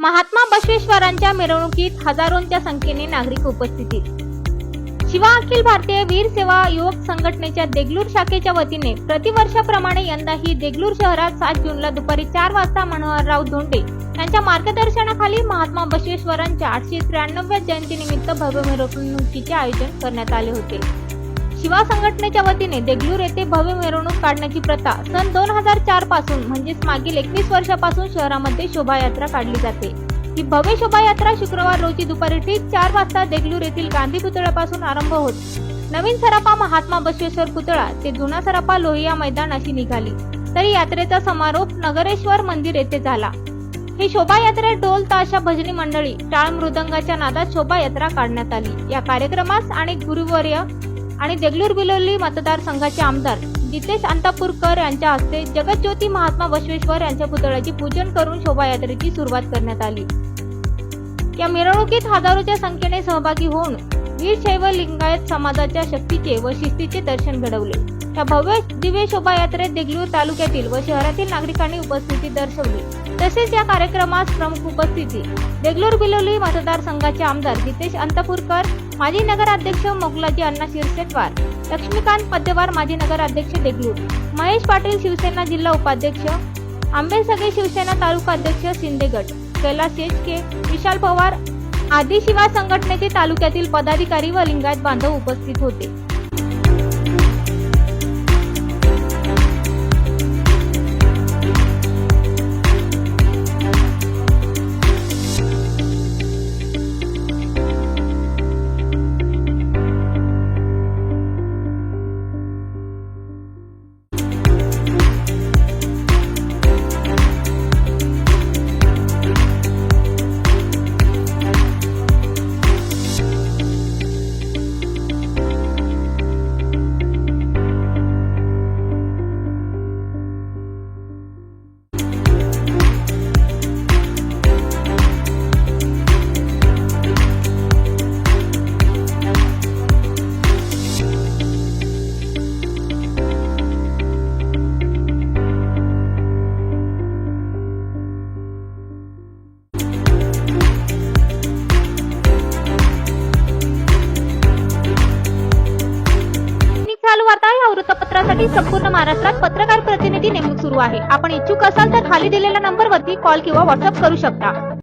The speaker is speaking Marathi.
महात्मा बसवेश्वरांच्या मिरवणुकीत हजारोंच्या संख्येने नागरिक उपस्थितीत. शिवा अखिल भारतीय वीर सेवा युवक संघटनेच्या देगलूर शाखेच्या वतीने प्रतिवर्षाप्रमाणे यंदाही देगलूर शहरात 7 जूनला दुपारी 4 वाजता मनोहरराव धोंडे यांच्या मार्गदर्शनाखाली महात्मा बसवेश्वरांच्या 893व्या जयंतीनिमित्त भव्य मिरवणुकीचे आयोजन करण्यात आले होते. शिवा संघटनेच्या वतीने देगलूर येथे भव्य मिरवणूक काढण्याची प्रथा सन 2004 पासून म्हणजेच मागील 21 वर्षापासून शहरामध्ये शोभायात्रा काढली जाते. ही भव्य शोभायात्रा शुक्रवार रोजी दुपारी ठीक 4 वाजता देगलूर येथील गांधी पुतळ्यापासून आरंभ होत नवीन सराफा महात्मा बसवेश्वर पुतळा ते जुना सराफा लोहिया मैदान अशी निघाली. तरी यात्रेचा समारोप नगरेश्वर मंदिर येथे झाला. ही शोभायात्रेत ढोल ताशा भजनी मंडळी टाळ मृदंगाच्या नादात शोभायात्रा काढण्यात आली. या कार्यक्रमास आणि गुरुवर्य आणि देगलूर बिलोली मतदारसंघाचे आमदार जितेश अंतापूरकर यांच्या हस्ते जगज्योती महात्मा बसवेश्वर यांच्या पुतळ्याचे पूजन करून शोभायात्रेची सुरुवात करण्यात आली. या मिरवणुकीत हजारोच्या संख्येने सहभागी होऊन वीरशैव लिंगायत समाजाच्या शक्तीचे व शिस्तीचे दर्शन घडवले. या भव्य दिव्य शोभायात्रेत देगलूर तालुक्यातील व शहरातील नागरिकांनी उपस्थिती दर्शवली. तसेच या कार्यक्रमास प्रमुख उपस्थिती देगलूर बिलोली मतदारसंघाचे आमदार जितेश अंतापूरकर, माजी नगराध्यक्ष मोगलाजी अण्णा शिरसेटवार, लक्ष्मीकांत पद्देवार माजी नगराध्यक्ष देगलूर, महेश पाटील शिवसेना जिल्हा उपाध्यक्ष, आंबेसगे शिवसेना तालुका अध्यक्ष शिंदेगड, कैलास शेचके, विशाल पवार आदी शिवा संघटनेचे तालुक्यातील पदाधिकारी व लिंगायत बांधव उपस्थित होते. चालू वार्ता या वृत्तपत्रासाठी संपूर्ण महाराष्ट्रात पत्रकार प्रतिनिधी नेमणूक सुरू आहे. आपण इच्छुक असाल तर खाली दिलेल्या नंबरवरती कॉल किंवा व्हॉट्सअप करू शकता.